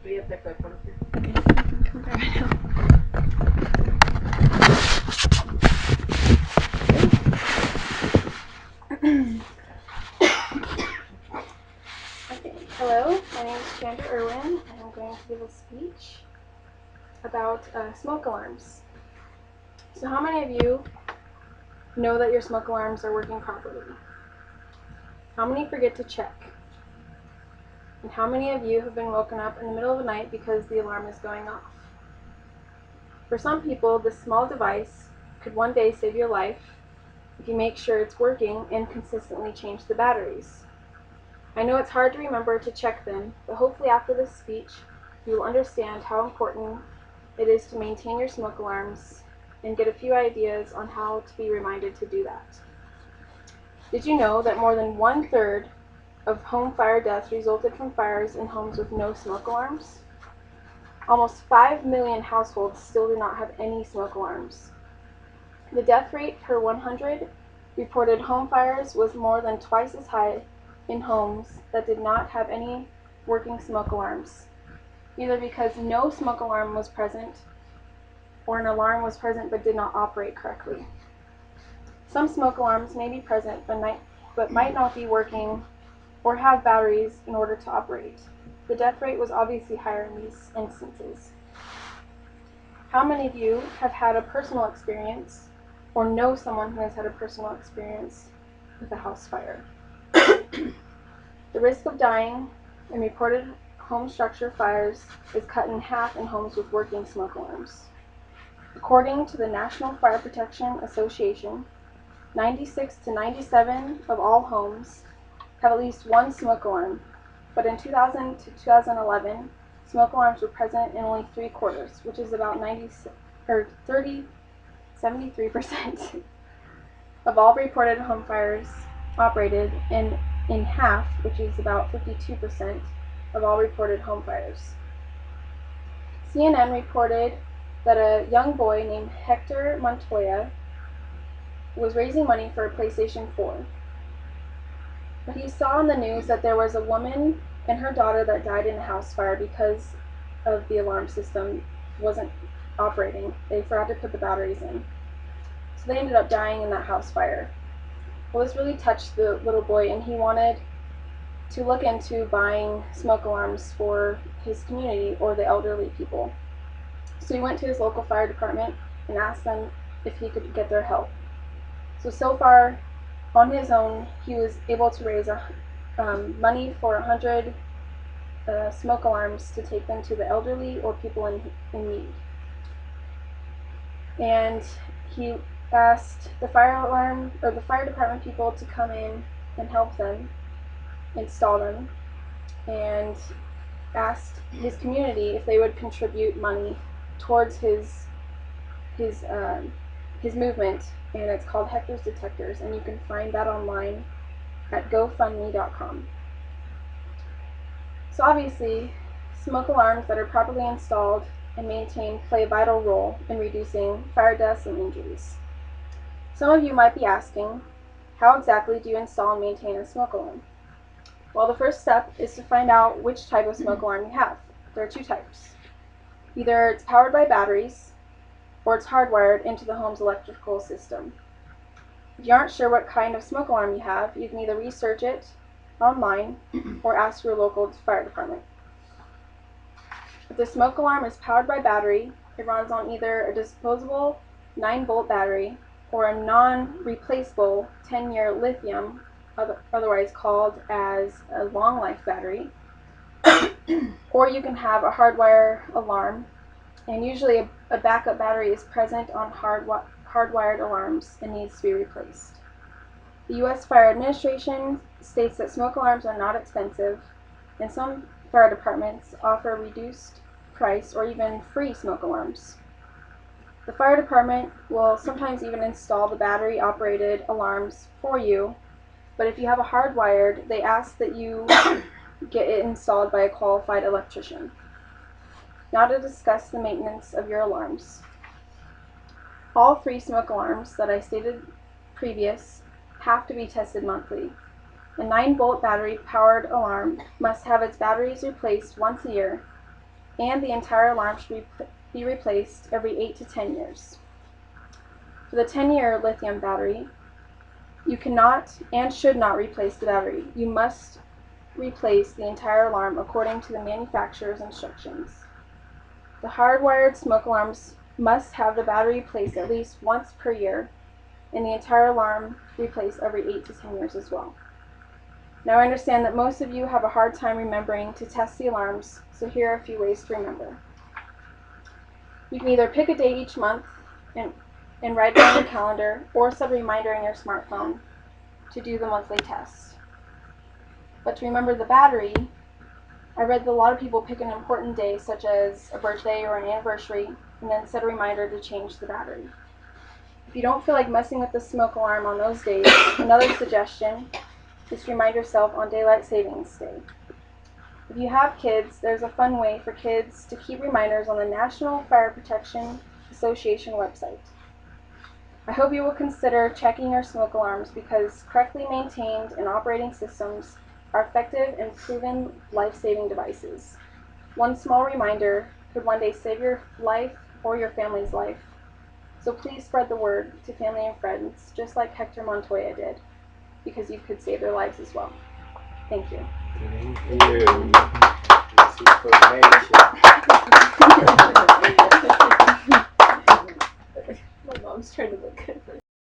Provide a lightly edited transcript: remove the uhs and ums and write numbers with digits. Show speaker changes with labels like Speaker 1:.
Speaker 1: Ríete, pues, porque...
Speaker 2: Okay, hello, my name is Chandra Irwin, and I'm going to give a speech about smoke alarms. So how many of you know that your smoke alarms are working properly? How many forget to check? And how many of you have been woken up in the middle of the night because the alarm is going off? For some people, this small device could one day save your life if you make sure it's working and consistently change the batteries. I know it's hard to remember to check them, but hopefully after this speech, you will understand how important it is to maintain your smoke alarms and get a few ideas on how to be reminded to do that. Did you know that more than 1/3 of home fire deaths resulted from fires in homes with no smoke alarms? Almost 5 million households still do not have any smoke alarms. The death rate per 100 reported home fires was more than twice as high in homes that did not have any working smoke alarms, either because no smoke alarm was present or an alarm was present but did not operate correctly. Some smoke alarms may be present but might not be working or have batteries in order to operate. The death rate was obviously higher in these instances. How many of you have had a personal experience or know someone who has had a personal experience with a house fire? The risk of dying in reported home structure fires is cut in half in homes with working smoke alarms. According to the National Fire Protection Association, 96 to 97 of all homes have at least one smoke alarm, but in 2000 to 2011, smoke alarms were present in only 3/4, which is about 73% of all reported home fires operated, and in half, which is about 52% of all reported home fires. CNN reported that a young boy named Hector Montoya was raising money for a PlayStation 4. But he saw on the news that there was a woman and her daughter that died in a house fire because of the alarm system wasn't operating. They forgot to put the batteries in. So they ended up dying in that house fire. Well, this really touched the little boy, and he wanted to look into buying smoke alarms for his community or the elderly people. So he went to his local fire department and asked them if he could get their help. So far, on his own, he was able to raise money for 100 smoke alarms to take them to the elderly or people in need. And he asked the fire department people to come in and help them install them, and asked his community if they would contribute money towards his movement, and it's called Hector's Detectors, and you can find that online at GoFundMe.com. So obviously, smoke alarms that are properly installed and maintained play a vital role in reducing fire deaths and injuries. Some of you might be asking, how exactly do you install and maintain a smoke alarm? Well, the first step is to find out which type of smoke alarm you have. There are two types. Either it's powered by batteries, or it's hardwired into the home's electrical system. If you aren't sure what kind of smoke alarm you have, you can either research it online or ask your local fire department. If the smoke alarm is powered by battery, it runs on either a disposable 9-volt battery or a non-replaceable 10-year lithium, otherwise called as a long life battery, or you can have a hardwire alarm, and usually a backup battery is present on hardwired alarms and needs to be replaced. The U.S. Fire Administration states that smoke alarms are not expensive, and some fire departments offer reduced price or even free smoke alarms. The fire department will sometimes even install the battery-operated alarms for you, but if you have a hardwired, they ask that you get it installed by a qualified electrician. Now to discuss the maintenance of your alarms. All 3 smoke alarms that I stated previous have to be tested monthly. A 9-volt battery-powered alarm must have its batteries replaced once a year, and the entire alarm should be replaced every 8 to 10 years. For the 10-year lithium battery, you cannot and should not replace the battery. You must replace the entire alarm according to the manufacturer's instructions. The hardwired smoke alarms must have the battery replaced at least once per year, and the entire alarm replaced every 8 to 10 years as well. Now I understand that most of you have a hard time remembering to test the alarms, so here are a few ways to remember. You can either pick a day each month and write it on your calendar, or set a reminder in your smartphone to do the monthly test. But to remember the battery, I read that a lot of people pick an important day, such as a birthday or an anniversary, and then set a reminder to change the battery. If you don't feel like messing with the smoke alarm on those days, another suggestion is to remind yourself on Daylight Savings Day. If you have kids, there's a fun way for kids to keep reminders on the National Fire Protection Association website. I hope you will consider checking your smoke alarms because correctly maintained and operating systems are effective and proven life-saving devices. One small reminder could one day save your life or your family's life. So please spread the word to family and friends, just like Hector Montoya did, because you could save their lives as well. Thank you.
Speaker 1: Thank you. This information.